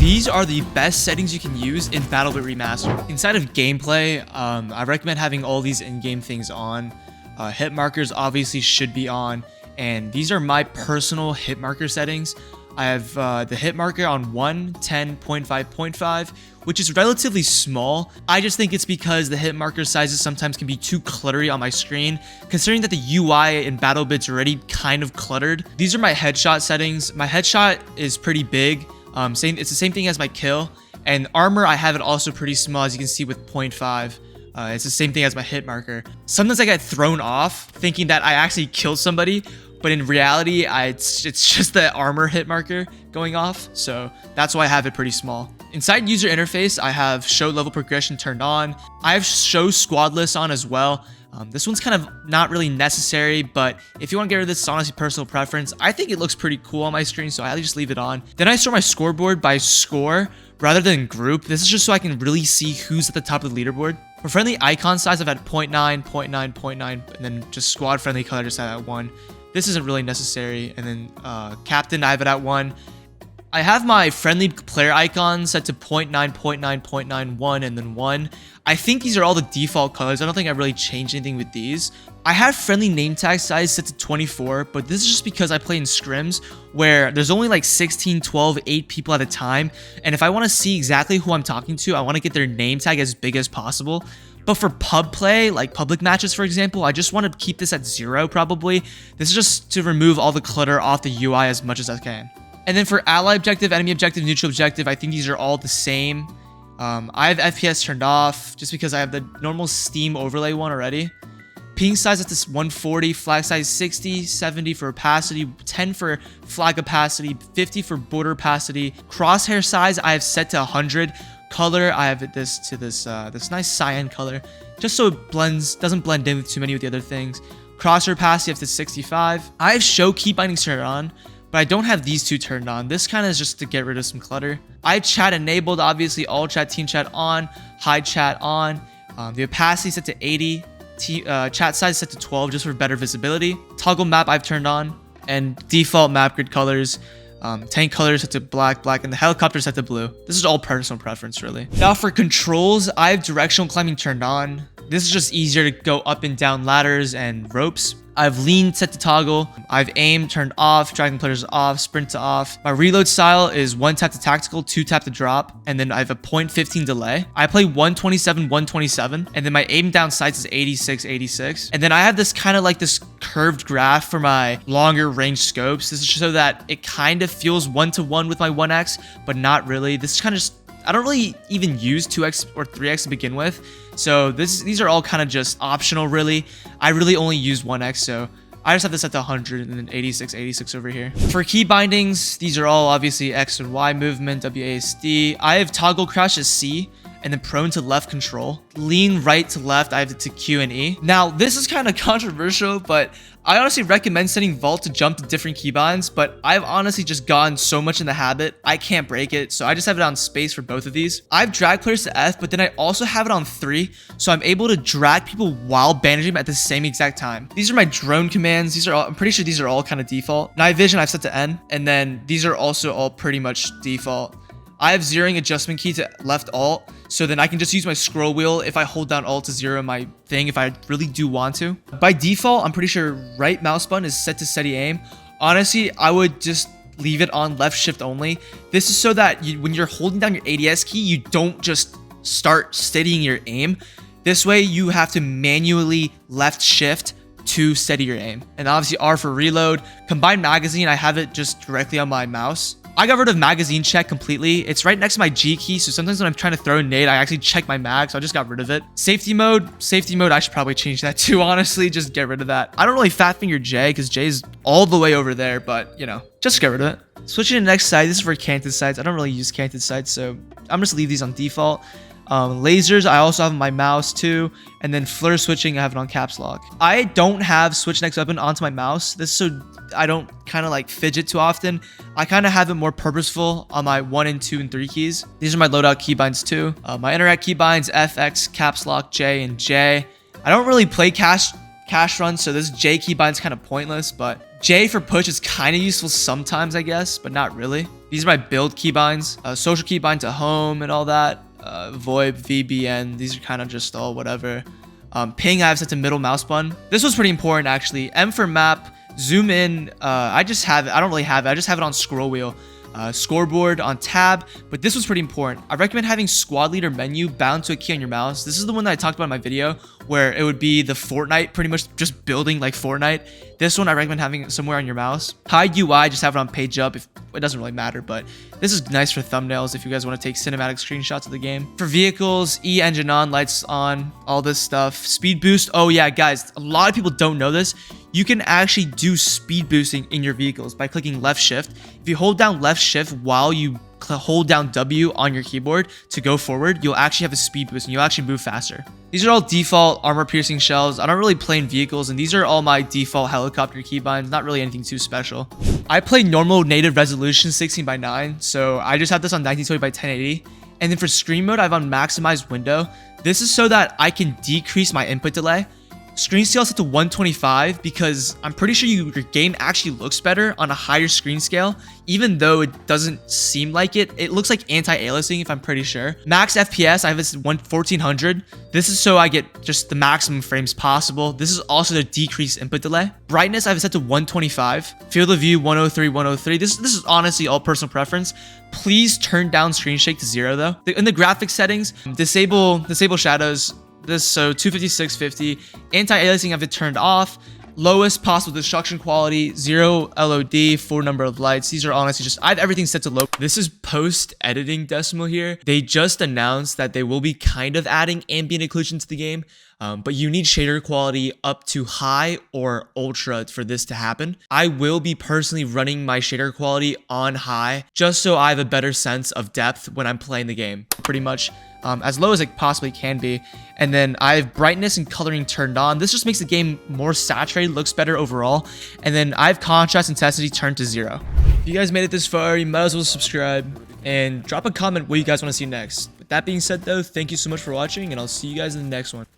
These are the best settings you can use in BattleBit Remastered. Inside of gameplay, I recommend having all these in-game things on. Hit markers obviously should be on, and these are my personal hit marker settings. I have the hit marker on 1, 10, 0.5, 0.5, which is relatively small. I just think it's because the hit marker sizes sometimes can be too cluttery on my screen, considering that the UI in BattleBit's already kind of cluttered. These are my headshot settings. My headshot is pretty big. It's the same thing as my kill, and armor I have it also pretty small, as you can see with 0.5. It's the same thing as my hit marker. Sometimes I get thrown off thinking that I actually killed somebody, but in reality it's just the armor hit marker going off, so that's why I have it pretty small. Inside user interface, I have show level progression turned on. I have show squad list on as well. This one's kind of not really necessary, but if you want to get rid of this, it's honestly personal preference. I think it looks pretty cool on my screen, so I just leave it on. Then I store my scoreboard by score rather than group. This is just so I can really see who's at the top of the leaderboard. For friendly icon size, I've had 0.9, 0.9, 0.9, and then just squad friendly color just at 1. This isn't really necessary. And then captain, I have it at 1. I have my friendly player icon set to 0.9, 0.9, 0.9, 1, and then 1. I think these are all the default colors. I don't think I really changed anything with these. I have friendly name tag size set to 24, but this is just because I play in scrims where there's only like 16, 12, 8 people at a time. And if I want to see exactly who I'm talking to, I want to get their name tag as big as possible. But for pub play, like public matches, for example, I just want to keep this at 0 probably. This is just to remove all the clutter off the UI as much as I can. And then for ally objective, enemy objective, neutral objective, I think these are all the same. I have FPS turned off just because I have the normal Steam overlay one already. Ping size at this 140, flag size 60, 70 for opacity, 10 for flag opacity, 50 for border opacity. Crosshair size I have set to 100. Color I have this to this nice cyan color, just so it doesn't blend in with too many of the other things. Crosshair opacity up to 65. I have show keybindings turned on, but I don't have these two turned on. This kind of is just to get rid of some clutter. I have chat enabled, obviously all chat, team chat on, hide chat on. The opacity set to 80, chat size set to 12 just for better visibility. Toggle map I've turned on, and default map grid colors. Tank colors set to black, and the helicopter set to blue. This is all personal preference, really. Now for controls, I have directional climbing turned on. This is just easier to go up and down ladders and ropes. I have lean set to toggle. I have aim turned off, dragging players off, sprint to off. My reload style is 1 tap to tactical, 2 tap to drop, and then I have a 0.15 delay. I play 127, 127, and then my aim down sights is 86, 86. And then I have this kind of like this curved graph for my longer range scopes. This is so that it kind of feels 1-to-1 with my 1x, but not really. This is kind of just, I don't really even use 2x or 3x to begin with. So these are all kind of just optional, really. I really only use 1x, so I just have this set to 100 and then 86, 86 over here. For key bindings, these are all obviously X and Y movement, WASD. I have toggle crouch as C, and then prone to left control. Lean right to left, I have it to Q and E. Now, this is kind of controversial, but I honestly recommend setting vault to jump to different keybinds, but I've honestly just gotten so much in the habit, I can't break it, so I just have it on space for both of these. I have drag players to F, but then I also have it on 3, so I'm able to drag people while bandaging them at the same exact time. These are my drone commands. These are all, I'm pretty sure these are all kind of default. Night vision I've set to N, and then these are also all pretty much default. I have zeroing adjustment key to left alt, so then I can just use my scroll wheel if I hold down alt to zero my thing if I really do want to. By default, I'm pretty sure right mouse button is set to steady aim. Honestly, I would just leave it on left shift only. This is so that when you're holding down your ADS key, you don't just start steadying your aim. This way, you have to manually left shift to steady your aim. And obviously R for reload. Combined magazine, I have it just directly on my mouse. I got rid of magazine check completely. It's right next to my G key, so sometimes when I'm trying to throw a nade, I actually check my mag, so I just got rid of it. Safety mode, I should probably change that too, honestly. Just get rid of that. I don't really fat finger J, because J's all the way over there, but, you know, just get rid of it. Switching to the next side, this is for canted sights. I don't really use canted sights, so I'm just leave these on default. Lasers, I also have on my mouse too, and then flare switching, I have it on caps lock. I don't have switch next weapon onto my mouse. This is so I don't kind of like fidget too often. I kind of have it more purposeful on my 1 and 2 and 3 keys. These are my loadout keybinds too. My interact keybinds, F, X, caps lock, J, and J. I don't really play cash runs, so this J keybind's kind of pointless, but J for push is kind of useful sometimes, I guess, but not really. These are my build keybinds, social keybind to home and all that. VoIP, VBN, these are kind of just all whatever. Ping, I have set to middle mouse button. This was pretty important actually. M for map, zoom in. I just have it. I don't really have it. I just have it on scroll wheel. Scoreboard on tab, but this was pretty important. I recommend having squad leader menu bound to a key on your mouse. This is the one that I talked about in my video where it would be the Fortnite, pretty much just building like Fortnite. This one I recommend having it somewhere on your mouse. Hide UI, just have it on page up. If it doesn't really matter, but this is nice for thumbnails if you guys want to take cinematic screenshots of the game. For vehicles, E engine on, lights on, all this stuff. Speed boost. Oh yeah, guys, a lot of people don't know this. You can actually do speed boosting in your vehicles by clicking left shift. If you hold down left shift while you hold down W on your keyboard to go forward, you'll actually have a speed boost and you'll actually move faster. These are all default armor piercing shells. I don't really play in vehicles, and these are all my default helicopter keybinds. Not really anything too special. I play normal native resolution 16:9, so I just have this on 1920 by 1080. And then for screen mode, I have on maximized window. This is so that I can decrease my input delay. Screen scale set to 125 because I'm pretty sure your game actually looks better on a higher screen scale, even though it doesn't seem like it. It looks like anti-aliasing if I'm pretty sure. Max FPS, I have this at 1400. This is so I get just the maximum frames possible. This is also to decrease input delay. Brightness, I have it set to 125. Field of view, 103, 103. This is honestly all personal preference. Please turn down screen shake to 0 though. In the graphics settings, disable shadows. This, so 250, 650. Anti-aliasing I have it turned off. Lowest possible destruction quality, 0 LOD, 4 number of lights. These are honestly just, I have everything set to low. This is post-editing decimal here. They just announced that they will be kind of adding ambient occlusion to the game, but you need shader quality up to high or ultra for this to happen. I will be personally running my shader quality on high, just so I have a better sense of depth when I'm playing the game, pretty much. As low as it possibly can be. And then I have brightness and coloring turned on. This just makes the game more saturated, looks better overall. And then I have contrast intensity turned to 0. If you guys made it this far, you might as well subscribe and drop a comment what you guys want to see next. With that being said though, thank you so much for watching, and I'll see you guys in the next one.